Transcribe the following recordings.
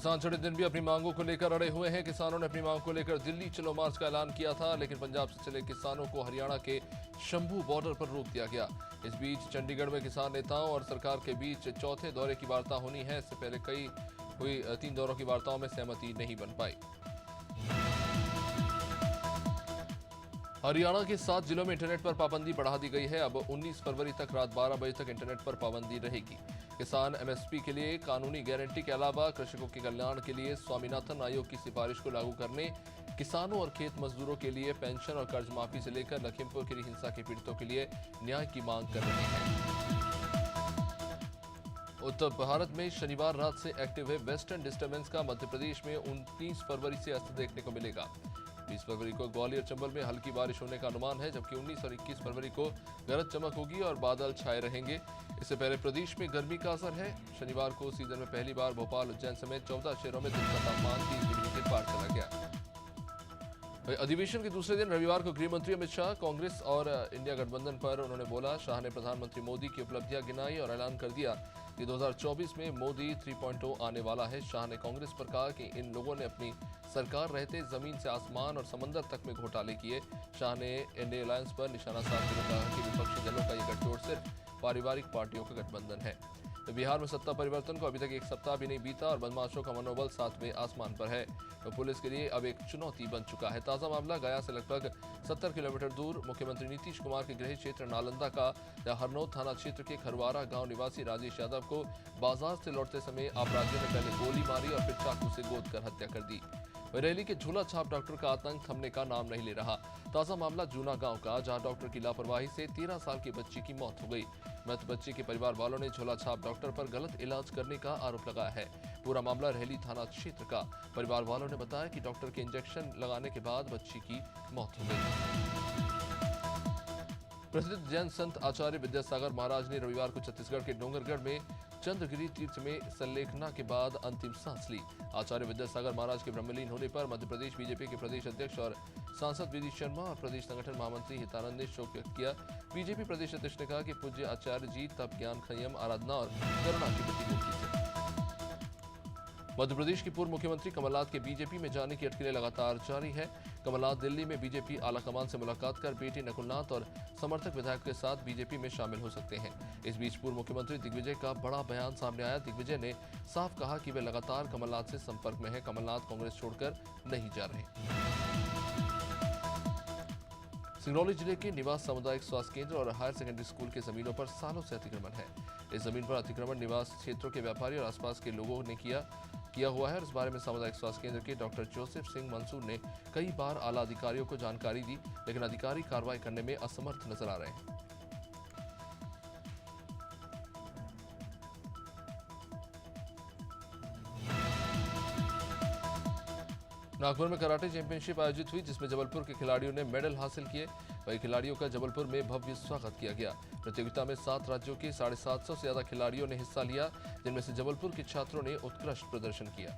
किसान छठे दिन भी अपनी मांगों को लेकर अड़े हुए हैं। किसानों ने अपनी मांग को लेकर दिल्ली चलो मार्च का ऐलान किया था, लेकिन पंजाब से चले किसानों को हरियाणा के शंभू बॉर्डर पर रोक दिया गया। इस बीच चंडीगढ़ में किसान नेताओं और सरकार के बीच चौथे दौरे की वार्ता होनी है। इससे पहले कई हुई 3 दौरों की वार्ताओं में सहमति नहीं बन पाई। हरियाणा के 7 जिलों में इंटरनेट पर पाबंदी बढ़ा दी गई है। अब 19 फरवरी तक रात 12 बजे तक इंटरनेट पर पाबंदी रहेगी। किसान एमएसपी के लिए कानूनी गारंटी के अलावा कृषकों के कल्याण के लिए स्वामीनाथन आयोग की सिफारिश को लागू करने, किसानों और खेत मजदूरों के लिए पेंशन और कर्ज माफी से लेकर लखीमपुर खीरी हिंसा के पीड़ितों के लिए न्याय की मांग कर रहे हैं। उत्तर भारत में शनिवार रात से एक्टिव है वेस्टर्न डिस्टर्बेंस का मध्य प्रदेश में 29 फरवरी से असर देखने को मिलेगा। 20 फरवरी को ग्वालियर चंबल में हल्की बारिश होने का अनुमान है, जबकि 19 और 21 फरवरी को गरज चमक होगी और बादल छाए रहेंगे। इससे पहले प्रदेश में गर्मी का असर है। शनिवार को सीजन में पहली बार भोपाल, उज्जैन समेत 14 शहरों में दिन का तापमान 30 डिग्री के पार चला गया। अधिवेशन के दूसरे दिन रविवार को गृह मंत्री अमित शाह कांग्रेस और इंडिया गठबंधन पर उन्होंने बोला। शाह ने प्रधानमंत्री मोदी की उपलब्धियां गिनाई और ऐलान कर दिया कि 2024 में मोदी 3.0 आने वाला है। शाह ने कांग्रेस पर कहा कि इन लोगों ने अपनी सरकार रहते जमीन से आसमान और समंदर तक में घोटाले किए। शाह ने एनडीए अलायंस पर निशाना साधते हुए कहा कि विपक्षी दलों का यह गठजोड़ सिर्फ पारिवारिक पार्टियों का गठबंधन है। तो बिहार में सत्ता परिवर्तन को अभी तक एक सप्ताह भी नहीं बीता और बदमाशों का मनोबल 7वें आसमान पर है। तो पुलिस के लिए अब एक चुनौती बन चुका है। ताजा मामला गया से लगभग 70 किलोमीटर दूर मुख्यमंत्री नीतीश कुमार के गृह क्षेत्र नालंदा का हरनौत थाना क्षेत्र के खरवारा गांव निवासी राजेश यादव को बाजार से लौटते समय अपराधियों ने पहले गोली मारी और फिर चाकू से गोद कर हत्या कर दी। बरेली के झूला छाप डॉक्टर का आतंक थमने का नाम नहीं ले रहा। ताजा मामला जूना गांव का, जहां डॉक्टर की लापरवाही से 13 साल की बच्ची की मौत हो गई। मृत बच्ची के परिवार वालों ने झूला छाप डॉक्टर पर गलत इलाज करने का आरोप लगाया है। पूरा मामला रेहली थाना क्षेत्र का। परिवार वालों ने बताया कि डॉक्टर के इंजेक्शन लगाने के बाद बच्ची की मौत हो गई। प्रसिद्ध जैन संत आचार्य विद्यासागर महाराज ने रविवार को छत्तीसगढ़ के डोंगरगढ़ में चंद्रगिरी तीर्थ में संलेखना के बाद अंतिम सांस ली। आचार्य विद्यासागर महाराज के ब्रह्मलीन होने पर मध्य प्रदेश बीजेपी के प्रदेश अध्यक्ष और सांसद वीडी शर्मा और प्रदेश संगठन महामंत्री हितानंद ने शोक व्यक्त किया। बीजेपी प्रदेश अध्यक्ष ने कहा कि पूज्य आचार्य जी तप, ज्ञान, संयम, आराधना और करुणा की प्रतिमूर्ति थे। मध्य प्रदेश की पूर्व मुख्यमंत्री कमलनाथ के बीजेपी में जाने की अटकलें लगातार जारी है। कमलनाथ दिल्ली में बीजेपी आलाकमान से मुलाकात कर बेटी नकुलनाथ और समर्थक विधायक के साथ बीजेपी में शामिल हो सकते हैं। इस बीच पूर्व मुख्यमंत्री दिग्विजय का बड़ा बयान सामने आया। दिग्विजय ने साफ कहा कि वे लगातार कमलनाथ से संपर्क में हैं। कमलनाथ कांग्रेस छोड़कर नहीं जा रहे। सिंगरौली जिले के निवास सामुदायिक स्वास्थ्य केंद्र और हायर सेकेंडरी स्कूल के जमीनों पर सालों से अतिक्रमण है। इस जमीन पर अतिक्रमण निवास क्षेत्रों के व्यापारी और आसपास के लोगों ने किया हुआ है। और इस बारे में सामुदायिक स्वास्थ्य केंद्र के डॉक्टर जोसेफ सिंह मंसूर ने कई बार आला अधिकारियों को जानकारी दी, लेकिन अधिकारी कार्रवाई करने में असमर्थ नजर आ रहे हैं। नागपुर में कराटे चैंपियनशिप आयोजित हुई, जिसमें जबलपुर के खिलाड़ियों ने मेडल हासिल किए। वहीं खिलाड़ियों का जबलपुर में भव्य स्वागत किया गया। प्रतियोगिता में 7 राज्यों के 750 से ज्यादा खिलाड़ियों ने हिस्सा लिया, जिनमें से जबलपुर के छात्रों ने उत्कृष्ट प्रदर्शन किया।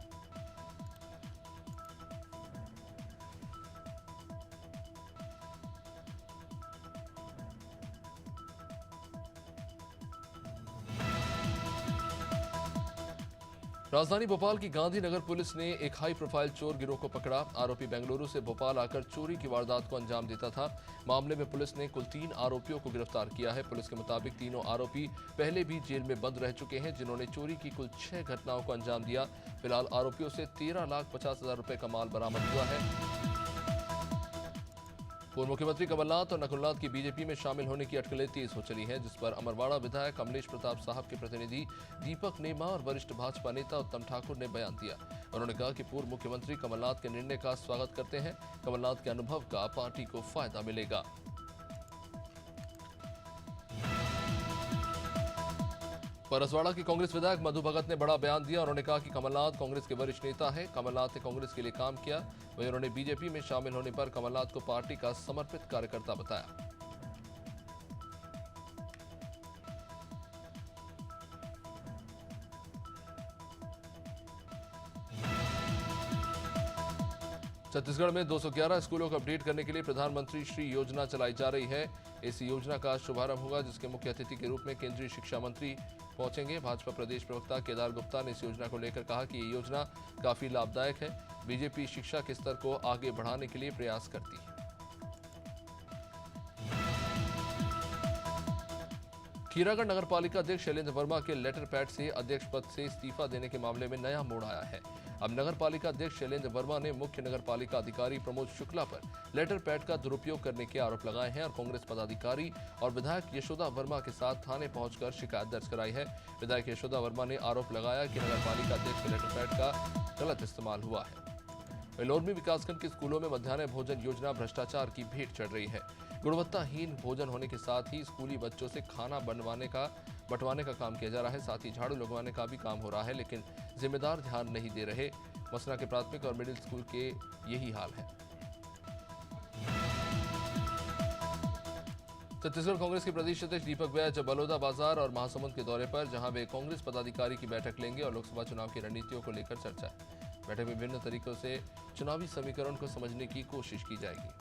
राजधानी भोपाल की गांधीनगर पुलिस ने एक हाई प्रोफाइल चोर गिरोह को पकड़ा। आरोपी बेंगलुरु से भोपाल आकर चोरी की वारदात को अंजाम देता था। मामले में पुलिस ने कुल 3 आरोपियों को गिरफ्तार किया है। पुलिस के मुताबिक तीनों आरोपी पहले भी जेल में बंद रह चुके हैं, जिन्होंने चोरी की कुल 6 घटनाओं को अंजाम दिया। फिलहाल आरोपियों से 13,50,000 रुपए का माल बरामद हुआ है। पूर्व मुख्यमंत्री कमलनाथ और नकुलनाथ की बीजेपी में शामिल होने की अटकलें तेज हो चली हैं, जिस पर अमरवाड़ा विधायक कमलेश प्रताप साहब के प्रतिनिधि दीपक नेमा और वरिष्ठ भाजपा नेता उत्तम ठाकुर ने बयान दिया। उन्होंने कहा कि पूर्व मुख्यमंत्री कमलनाथ के निर्णय का स्वागत करते हैं। कमलनाथ के अनुभव का पार्टी को फायदा मिलेगा। परसवाड़ा की कांग्रेस विधायक मधु भगत ने बड़ा बयान दिया। उन्होंने कहा कि कमलनाथ कांग्रेस के वरिष्ठ नेता हैं। कमलनाथ ने कांग्रेस के लिए काम किया। वहीं उन्होंने बीजेपी में शामिल होने पर कमलनाथ को पार्टी का समर्पित कार्यकर्ता बताया। छत्तीसगढ़ में 211 स्कूलों को अपडेट करने के लिए प्रधानमंत्री श्री योजना चलाई जा रही है। इस योजना का शुभारंभ होगा, जिसके मुख्य अतिथि के रूप में केंद्रीय शिक्षा मंत्री पहुंचेंगे। भाजपा प्रदेश प्रवक्ता केदार गुप्ता ने इस योजना को लेकर कहा कि ये योजना काफी लाभदायक है। बीजेपी शिक्षा के स्तर को आगे बढ़ाने के लिए प्रयास करती है। खीरागढ़ नगर पालिका अध्यक्ष शैलेंद्र वर्मा के लेटर पैड से अध्यक्ष पद से इस्तीफा देने के मामले में नया मोड़ आया है। अब नगर पालिका अध्यक्ष शैलेंद्र वर्मा ने मुख्य नगर पालिका अधिकारी प्रमोद शुक्ला पर लेटर पैड का दुरुपयोग करने के आरोप लगाए हैं और कांग्रेस पदाधिकारी और विधायक यशोदा वर्मा के साथ थाने पहुंचकर शिकायत दर्ज कराई है। विधायक यशोदा वर्मा ने आरोप लगाया कि नगर पालिका अध्यक्ष के लेटर पैड का गलत इस्तेमाल हुआ है। लोरमी विकासखंड के स्कूलों में मध्याह्न भोजन योजना भ्रष्टाचार की भेंट चढ़ रही है। गुणवत्ताहीन भोजन होने के साथ ही स्कूली बच्चों से खाना बंटवाने का काम किया जा रहा है। साथ ही झाड़ू लगवाने का भी काम हो रहा है, लेकिन जिम्मेदार ध्यान नहीं दे रहे। मसना के प्राथमिक और मिडिल स्कूल के यही हाल है। छत्तीसगढ़ कांग्रेस के प्रदेश अध्यक्ष दीपक बैज बलौदा बाजार और महासमुंद के दौरे पर, जहां वे कांग्रेस पदाधिकारी की बैठक लेंगे और लोकसभा चुनाव की रणनीतियों को लेकर चर्चा है। बैठक में विभिन्न तरीकों से चुनावी समीकरण को समझने की कोशिश की जाएगी।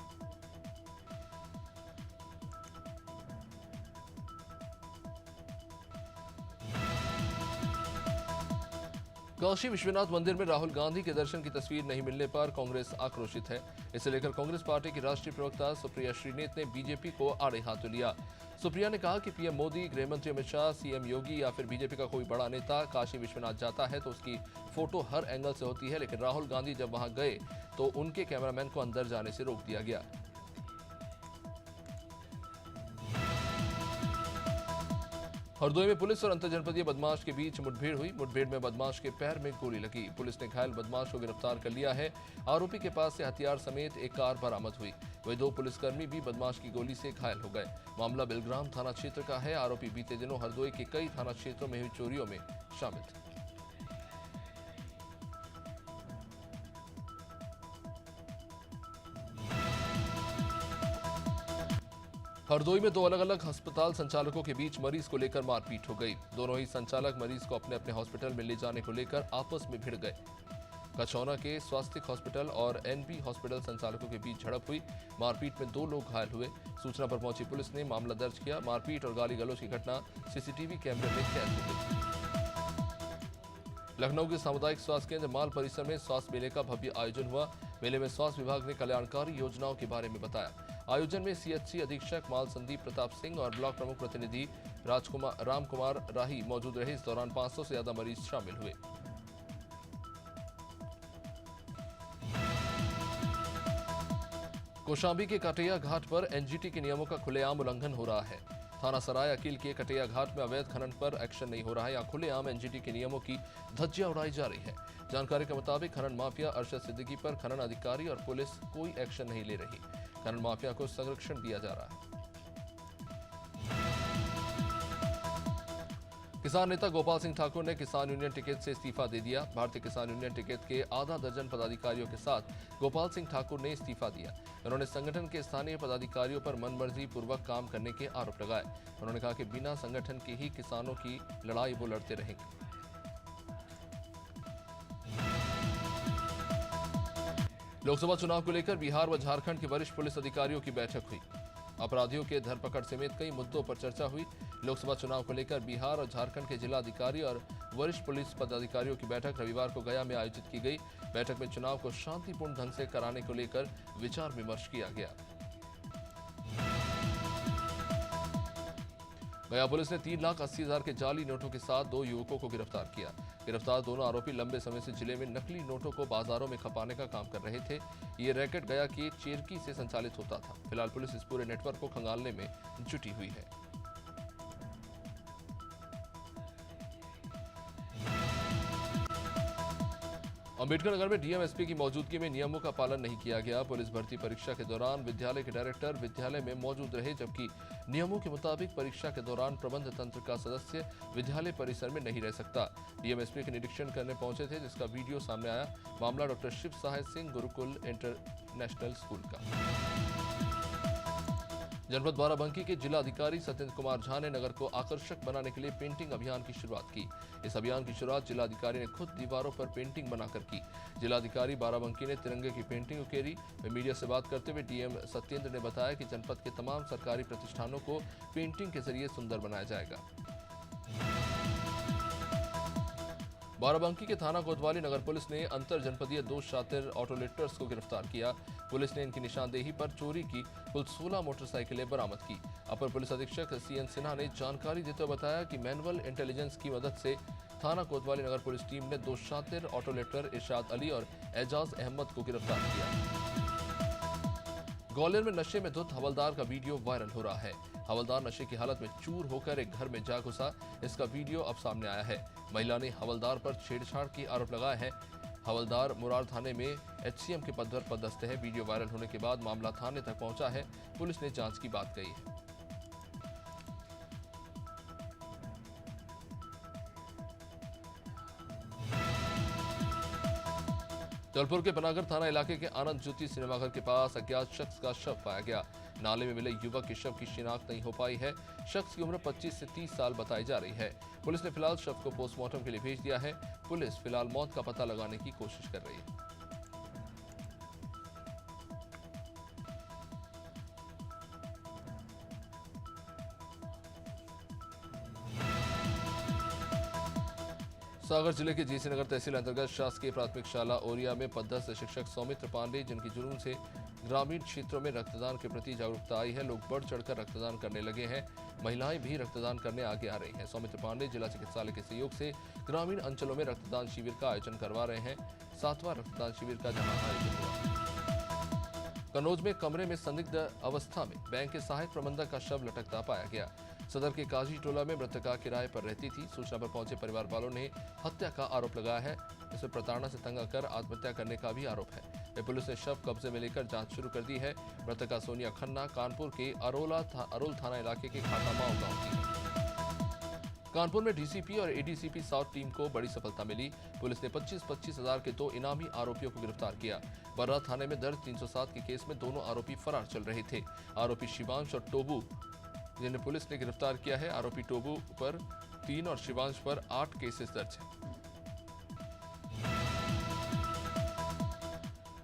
काशी विश्वनाथ मंदिर में राहुल गांधी के दर्शन की तस्वीर नहीं मिलने पर कांग्रेस आक्रोशित है। इसे लेकर कांग्रेस पार्टी की राष्ट्रीय प्रवक्ता सुप्रिया श्रीनेत ने बीजेपी को आड़े हाथों लिया। सुप्रिया ने कहा कि पीएम मोदी, गृहमंत्री अमित शाह, सीएम योगी या फिर बीजेपी का कोई बड़ा नेता काशी विश्वनाथ जाता है तो उसकी फोटो हर एंगल से होती है, लेकिन राहुल गांधी जब वहां गए तो उनके कैमरामैन को अंदर जाने से रोक दिया गया। हरदोई में पुलिस और अंतरजनपदीय बदमाश के बीच मुठभेड़ हुई। मुठभेड़ में बदमाश के पैर में गोली लगी। पुलिस ने घायल बदमाश को गिरफ्तार कर लिया है। आरोपी के पास से हथियार समेत एक कार बरामद हुई। वही 2 पुलिसकर्मी भी बदमाश की गोली से घायल हो गए। मामला बिलग्राम थाना क्षेत्र का है। आरोपी बीते दिनों हरदोई के कई थाना क्षेत्रों में हुई चोरियों में शामिल थे। हरदोई में 2 अलग अलग अस्पताल संचालकों के बीच मरीज को लेकर मारपीट हो गई। दोनों ही संचालक मरीज को अपने अपने हॉस्पिटल में ले जाने को लेकर आपस में भिड़ गए। कचौना के स्वास्थ्य हॉस्पिटल और एनपी हॉस्पिटल संचालकों के बीच झड़प हुई। मारपीट में 2 लोग घायल हुए। सूचना पर पहुंची पुलिस ने मामला दर्ज किया। मारपीट और गाली गलौज की घटना सीसीटीवी कैमरे में कैद हो गई। लखनऊ के सामुदायिक स्वास्थ्य केंद्र माल परिसर में स्वास्थ्य मेले का भव्य आयोजन हुआ। मेले में स्वास्थ्य विभाग ने कल्याणकारी योजनाओं के बारे में बताया। आयोजन में सीएचसी अधीक्षक माल संदीप प्रताप सिंह और ब्लॉक प्रमुख प्रतिनिधि रामकुमार राही मौजूद रहे। इस दौरान 500 से ज्यादा मरीज शामिल हुए। कौशाम्बी के कटैया घाट पर एनजीटी के नियमों का खुलेआम उल्लंघन हो रहा है। थाना सराय अकील के कटैया घाट में अवैध खनन पर एक्शन नहीं हो रहा है। यहाँ खुलेआम एनजीटी के नियमों की धज्जियां उड़ाई जा रही है। जानकारी के मुताबिक खनन माफिया अरशद सिद्दीकी पर खनन अधिकारी और पुलिस कोई एक्शन नहीं ले रही। खनन माफिया को संरक्षण दिया जा रहा है। किसान नेता गोपाल सिंह ठाकुर ने किसान यूनियन टिकट से इस्तीफा दे दिया। भारतीय किसान यूनियन टिकट के आधा दर्जन पदाधिकारियों के साथ गोपाल सिंह ठाकुर ने इस्तीफा दिया। उन्होंने संगठन के स्थानीय पदाधिकारियों पर मनमर्जी पूर्वक काम करने के आरोप लगाए। उन्होंने कहा कि बिना संगठन के ही किसानों की लड़ाई वो लड़ते रहेंगे। लोकसभा चुनाव को लेकर बिहार व झारखंड के वरिष्ठ पुलिस अधिकारियों की बैठक हुई। अपराधियों के धरपकड़ समेत कई मुद्दों पर चर्चा हुई। लोकसभा चुनाव को लेकर बिहार और झारखंड के जिला अधिकारी और वरिष्ठ पुलिस पदाधिकारियों की बैठक रविवार को गया में आयोजित की गई। बैठक में चुनाव को शांतिपूर्ण ढंग से कराने को लेकर विचार विमर्श किया गया। गया पुलिस ने 3,80,000 के जाली नोटों के साथ 2 युवकों को गिरफ्तार किया। गिरफ्तार दोनों आरोपी लंबे समय से जिले में नकली नोटों को बाजारों में खपाने का काम कर रहे थे। ये रैकेट गया की चेरकी से संचालित होता था। फिलहाल पुलिस इस पूरे नेटवर्क को खंगालने में जुटी हुई है। अंबेडकर नगर में डीएम-एसपी की मौजूदगी में नियमों का पालन नहीं किया गया। पुलिस भर्ती परीक्षा के दौरान विद्यालय के डायरेक्टर विद्यालय में मौजूद रहे, जबकि नियमों के मुताबिक परीक्षा के दौरान प्रबंध तंत्र का सदस्य विद्यालय परिसर में नहीं रह सकता। डीएम-एसपी के निरीक्षण करने पहुंचे थे, जिसका वीडियो सामने आया। मामला डॉक्टर शिव सहाय सिंह गुरुकुल इंटरनेशनल स्कूल का। जनपद बाराबंकी के जिला अधिकारी सत्येंद्र कुमार झा ने नगर को आकर्षक बनाने के लिए पेंटिंग अभियान की शुरुआत की। इस अभियान की शुरुआत जिलाधिकारी ने खुद दीवारों पर पेंटिंग बनाकर की। जिलाधिकारी बाराबंकी ने तिरंगे की पेंटिंग उकेरी। मीडिया से बात करते हुए डीएम सत्येंद्र ने बताया कि जनपद के तमाम सरकारी प्रतिष्ठानों को पेंटिंग के जरिए सुंदर बनाया जाएगा। बाराबंकी के थाना कोतवाली नगर पुलिस ने अंतर जनपदीय 2 शातिर ऑटो लिफ्टर्स को गिरफ्तार किया। पुलिस ने इनकी निशानदेही पर चोरी की कुल 16 मोटरसाइकिलें बरामद की। अपर पुलिस अधीक्षक सीएन सिन्हा ने जानकारी देते हुए बताया कि मैनुअल इंटेलिजेंस की मदद से थाना कोतवाली नगर पुलिस टीम ने 2 शातिर ऑटो लिफ्टर इरशाद अली और एजाज अहमद को गिरफ्तार किया। ग्वालियर में नशे में धुत हवलदार का वीडियो वायरल हो रहा है। हवलदार नशे की हालत में चूर होकर एक घर में जा घुसा। इसका वीडियो अब सामने आया है। महिला ने हवलदार पर छेड़छाड़ की आरोप लगाया है। हवलदार मुरार थाने में एचसीएम के पद पर पदस्थ है। वीडियो वायरल होने के बाद मामला थाने तक पहुंचा है। पुलिस ने जांच की बात कही है। जबलपुर के बनागर थाना इलाके के आनंद ज्योति सिनेमाघर के पास अज्ञात शख्स का शव पाया गया। नाले में मिले युवक के शव की शिनाख्त नहीं हो पाई है। शख्स की उम्र 25 से 30 साल बताई जा रही है। पुलिस ने फिलहाल शव को पोस्टमार्टम के लिए भेज दिया है। पुलिस फिलहाल मौत का पता लगाने की कोशिश कर रही है। सागर जिले के जीसी नगर तहसील अंतर्गत शासकीय प्राथमिक शाला ओरिया में पदस्थ शिक्षक सौमित्र पांडे, जिनकी जुनून से ग्रामीण क्षेत्रों में रक्तदान के प्रति जागरूकता आई है, लोग बढ़ चढ़कर रक्तदान करने लगे हैं। महिलाएं भी रक्तदान करने आगे आ रही हैं। सौमित्र पांडे जिला चिकित्सालय के सहयोग से ग्रामीण अंचलों में रक्तदान शिविर का आयोजन करवा रहे हैं। 7वां रक्तदान शिविर का जहां आयोजन हुआ। कन्नौज में कमरे में संदिग्ध अवस्था में बैंक के सहायक प्रबंधक का शव लटकता पाया गया। सदर के काजी टोला में मृतका किराए पर रहती थी। सूचना पर पहुंचे परिवार वालों ने हत्या का आरोप लगाया है। इसे प्रताड़ना से तंग कर आत्महत्या करने का भी आरोप है। पुलिस ने शव कब्जे में लेकर जांच शुरू कर दी है। मृतका सोनिया खन्ना कानपुर के अरोल थाना इलाके के खातामाओ गांव की है। कानपुर में डीसीपी और एडीसीपी साउथ टीम को बड़ी सफलता मिली। पुलिस ने 25-25 हजार के 2 इनामी आरोपियों को गिरफ्तार किया। बर्रा थाने में दर्ज 307 के केस में दोनों आरोपी फरार चल रहे थे। आरोपी शिवांश और टोबू जिन्हें पुलिस ने गिरफ्तार किया है। आरोपी टोबू पर 3 और शिवांश पर 8 केसेस दर्ज हैं।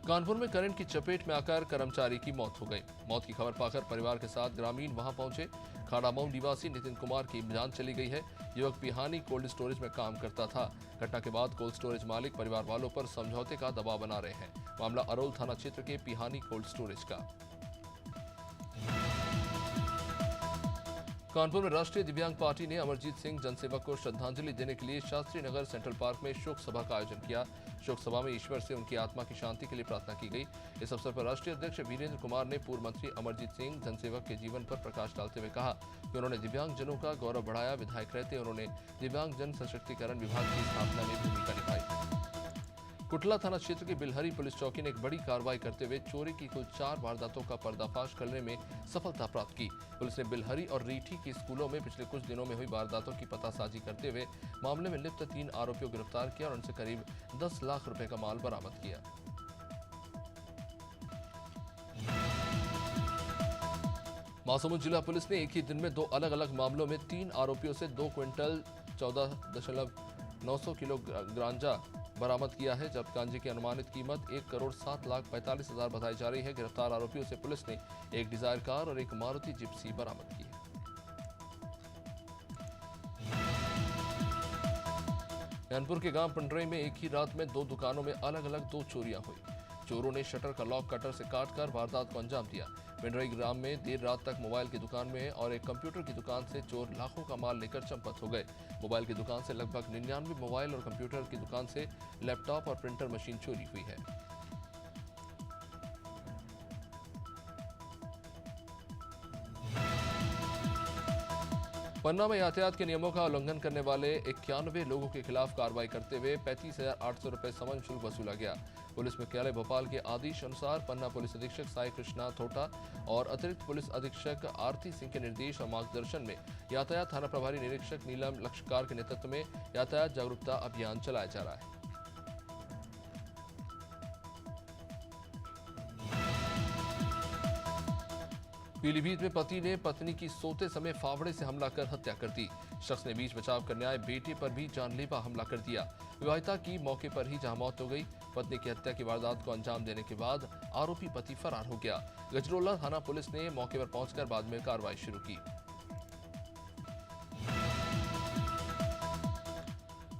कानपुर में करंट की चपेट में आकर कर्मचारी की मौत हो गई। मौत की खबर पाकर परिवार के साथ ग्रामीण वहां पहुंचे। खाड़ामऊ निवासी नितिन कुमार की जान चली गई है। युवक पिहानी कोल्ड स्टोरेज में काम करता था। घटना के बाद कोल्ड स्टोरेज मालिक परिवार वालों पर समझौते का दबाव बना रहे हैं। मामला अरोल थाना क्षेत्र के पिहानी कोल्ड स्टोरेज का। कानपुर में राष्ट्रीय दिव्यांग पार्टी ने अमरजीत सिंह जनसेवक को श्रद्धांजलि देने के लिए शास्त्री नगर सेंट्रल पार्क में शोक सभा का आयोजन किया। शोक सभा में ईश्वर से उनकी आत्मा की शांति के लिए प्रार्थना की गई। इस अवसर पर राष्ट्रीय अध्यक्ष वीरेंद्र कुमार ने पूर्व मंत्री अमरजीत सिंह जनसेवक के जीवन पर प्रकाश डालते हुए कहा कि उन्होंने दिव्यांगजनों का गौरव बढ़ाया। विधायक रहते उन्होंने दिव्यांगजन सशक्तिकरण विभाग की स्थापना में भूमिका निभाई। कुटला थाना क्षेत्र की बिलहरी पुलिस चौकी ने एक बड़ी कार्रवाई करते हुए चोरी की कुल 4 वारदातों का पर्दाफाश करने में सफलता प्राप्त की। पुलिस ने बिलहरी और रीठी की स्कूलों में पिछले कुछ दिनों में हुई वारदातों की पतासाजी करते हुए मामले में लिप्त 3 आरोपियों को गिरफ्तार किया और उनसे करीब 10 लाख रुपए का माल बरामद किया। महासमुंद जिला पुलिस ने एक ही दिन में 2 अलग-अलग मामलों में 3 आरोपियों से 2 क्विंटल 14.9 किलो गांजा बरामद किया है। जब गांजे की अनुमानित कीमत 1,07,45,000 बताई जा रही है। गिरफ्तार आरोपियों से पुलिस ने एक डिजायर कार और एक मारुति जिप्सी बरामद की है। कानपुर के गांव पंडरई में एक ही रात में 2 दुकानों में अलग-अलग 2 चोरियां हुई। चोरों ने शटर का लॉक कटर से काटकर वारदात को अंजाम दिया। पिंडरई ग्राम में देर रात तक मोबाइल की दुकान में और एक कंप्यूटर की दुकान से चोर लाखों का माल लेकर चंपत हो गए। मोबाइल की दुकान से लगभग 99 मोबाइल और कंप्यूटर की दुकान से लैपटॉप और प्रिंटर मशीन चोरी हुई है। पन्ना में यातायात के नियमों का उल्लंघन करने वाले 91 लोगों के खिलाफ कार्रवाई करते हुए 35,800 रुपए समन शुल्क वसूला गया। पुलिस मुख्यालय भोपाल के आदेश अनुसार पन्ना पुलिस अधीक्षक साई कृष्णा थोटा और अतिरिक्त पुलिस अधीक्षक आरती सिंह के निर्देश और मार्गदर्शन में यातायात थाना प्रभारी निरीक्षक नीलम लक्षकार के नेतृत्व में यातायात जागरूकता अभियान चलाया जा रहा है। पीलीभीत में पति ने पत्नी की सोते समय फावड़े से हमला कर हत्या कर दी। शख्स ने बीच बचाव करने आए बेटे पर भी जानलेवा हमला कर दिया। विवाहिता की मौके पर ही जहां मौत हो गई, पत्नी की हत्या की वारदात को अंजाम देने के बाद आरोपी पति फरार हो गया। गजरोला थाना पुलिस ने मौके पर पहुंचकर बाद में कार्रवाई शुरू की।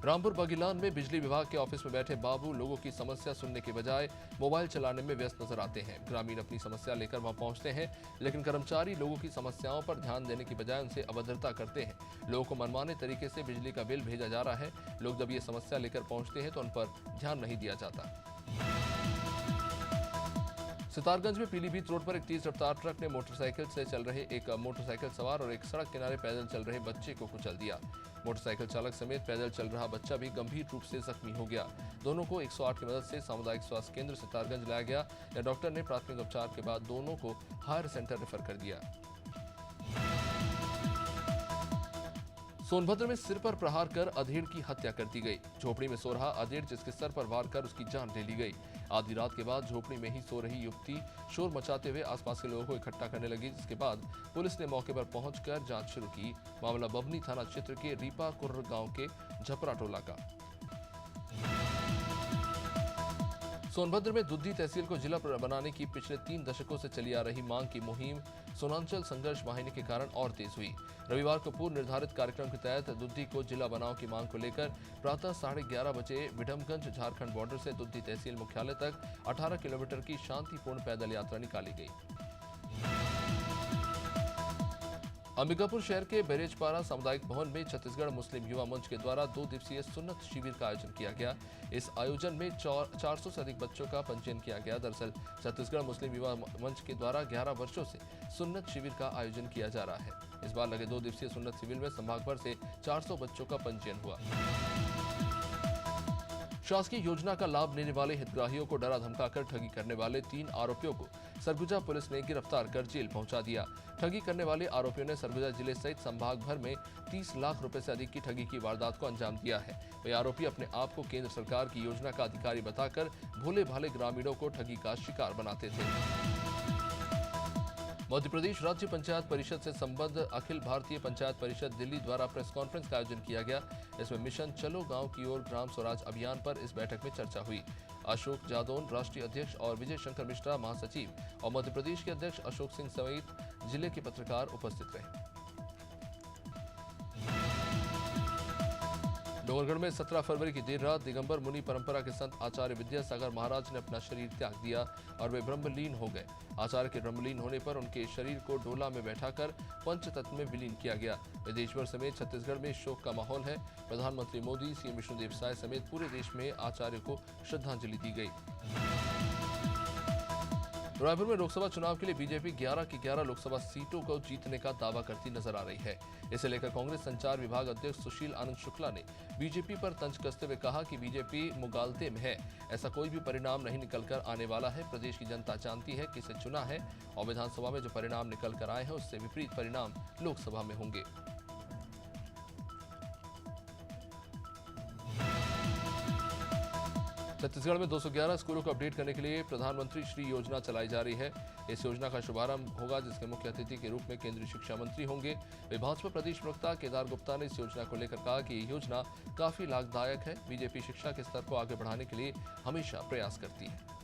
रामपुर बगीलान में बिजली विभाग के ऑफिस में बैठे बाबू लोगों की समस्या सुनने के बजाय मोबाइल चलाने में व्यस्त नजर आते हैं। ग्रामीण अपनी समस्या लेकर वहां पहुंचते हैं, लेकिन कर्मचारी लोगों की समस्याओं पर ध्यान देने की बजाय उनसे अभद्रता करते हैं। लोगों को मनमाने तरीके से बिजली का बिल भेजा जा रहा है। लोग जब ये समस्या लेकर पहुंचते हैं तो उन पर ध्यान नहीं दिया जाता। सितारगंज में पीलीभीत रोड पर एक तेज रफ्तार ट्रक ने मोटरसाइकिल से चल रहे एक मोटरसाइकिल सवार और एक सड़क किनारे पैदल चल रहे बच्चे को कुचल दिया। मोटरसाइकिल चालक समेत पैदल चल रहा बच्चा भी गंभीर रूप से जख्मी हो गया। दोनों को 108 की मदद से सामुदायिक स्वास्थ्य केंद्र सितारगंज लाया गया। या डॉक्टर ने प्राथमिक उपचार के बाद दोनों को हायर सेंटर रेफर कर दिया। सोनभद्र में सिर पर प्रहार कर अधेड़ की हत्या कर दी गई। झोपड़ी में सो रहा अधेड़ जिसके सर पर वार कर उसकी जान ले ली गई। आधी रात के बाद झोपड़ी में ही सो रही युवती शोर मचाते हुए आसपास के लोगों को इकट्ठा करने लगी, जिसके बाद पुलिस ने मौके पर पहुंचकर जांच शुरू की। मामला बभनी थाना क्षेत्र के रीपा कुर्र गांव के झपरा टोला का। सोनभद्र में दुद्धी तहसील को जिला बनाने की पिछले 3 दशकों से चली आ रही मांग की मुहिम सोनांचल संघर्ष वाहिनी के कारण और तेज हुई। रविवार को पूर्व निर्धारित कार्यक्रम के तहत दुद्धी को जिला बनाओ की मांग को लेकर प्रातः 11:30 बजे विडमगंज झारखंड बॉर्डर से दुद्धी तहसील मुख्यालय तक 18 किलोमीटर की शांतिपूर्ण पैदल यात्रा निकाली गई। अंबिकापुर शहर के बैरेजपारा सामुदायिक भवन में छत्तीसगढ़ मुस्लिम युवा मंच के द्वारा 2 दिवसीय सुन्नत शिविर का आयोजन किया गया। इस आयोजन में 400 से अधिक बच्चों का पंजीयन किया गया। दरअसल छत्तीसगढ़ मुस्लिम युवा मंच के द्वारा 11 वर्षों से सुन्नत शिविर का आयोजन किया जा रहा है। इस बार लगे 2 दिवसीय सुन्नत शिविर में संभाग भर से 400 बच्चों का पंजीयन हुआ। शासकीय योजना का लाभ लेने वाले हितग्राहियों को डरा धमकाकर ठगी करने वाले 3 आरोपियों को सरगुजा पुलिस ने गिरफ्तार कर जेल पहुंचा दिया। ठगी करने वाले आरोपियों ने सरगुजा जिले सहित संभाग भर में 30 लाख रुपए से अधिक की ठगी की वारदात को अंजाम दिया है। वे आरोपी अपने आप को केंद्र सरकार की योजना का अधिकारी बताकर भोले भाले ग्रामीणों को ठगी का शिकार बनाते थे। मध्य प्रदेश राज्य पंचायत परिषद से संबद्ध अखिल भारतीय पंचायत परिषद दिल्ली द्वारा प्रेस कॉन्फ्रेंस का आयोजन किया गया। इसमें मिशन चलो गांव की ओर ग्राम स्वराज अभियान पर इस बैठक में चर्चा हुई। अशोक जादौन राष्ट्रीय अध्यक्ष और विजय शंकर मिश्रा महासचिव और मध्य प्रदेश के अध्यक्ष अशोक सिंह समेत जिले के पत्रकार उपस्थित रहे। डोंगरगढ़ में 17 फरवरी की देर रात दिगंबर मुनि परंपरा के संत आचार्य विद्यासागर महाराज ने अपना शरीर त्याग दिया और वे ब्रह्मलीन हो गए। आचार्य के ब्रह्मलीन होने पर उनके शरीर को डोला में बैठाकर पंचतत्व में विलीन किया गया। देशभर समेत छत्तीसगढ़ में शोक का माहौल है। प्रधानमंत्री मोदी, सीएम विष्णुदेव साय समेत पूरे देश में आचार्य को श्रद्धांजलि दी गई। रायपुर में लोकसभा चुनाव के लिए बीजेपी 11 की 11 लोकसभा सीटों को जीतने का दावा करती नजर आ रही है। इसे लेकर कांग्रेस संचार विभाग अध्यक्ष सुशील आनंद शुक्ला ने बीजेपी पर तंज कसते हुए कहा कि बीजेपी मुगालते में है। ऐसा कोई भी परिणाम नहीं निकलकर आने वाला है। प्रदेश की जनता जानती है किसे चुना है और विधानसभा में जो परिणाम निकल कर आए हैं उससे विपरीत परिणाम लोकसभा में होंगे। छत्तीसगढ़ में 211 स्कूलों को अपडेट करने के लिए प्रधानमंत्री श्री योजना चलाई जा रही है। इस योजना का शुभारंभ होगा जिसके मुख्य अतिथि के रूप में केंद्रीय शिक्षा मंत्री होंगे। वे भाजपा प्रदेश प्रवक्ता केदार गुप्ता ने इस योजना को लेकर कहा कि ये योजना काफी लाभदायक है। बीजेपी शिक्षा के स्तर को आगे बढ़ाने के लिए हमेशा प्रयास करती है।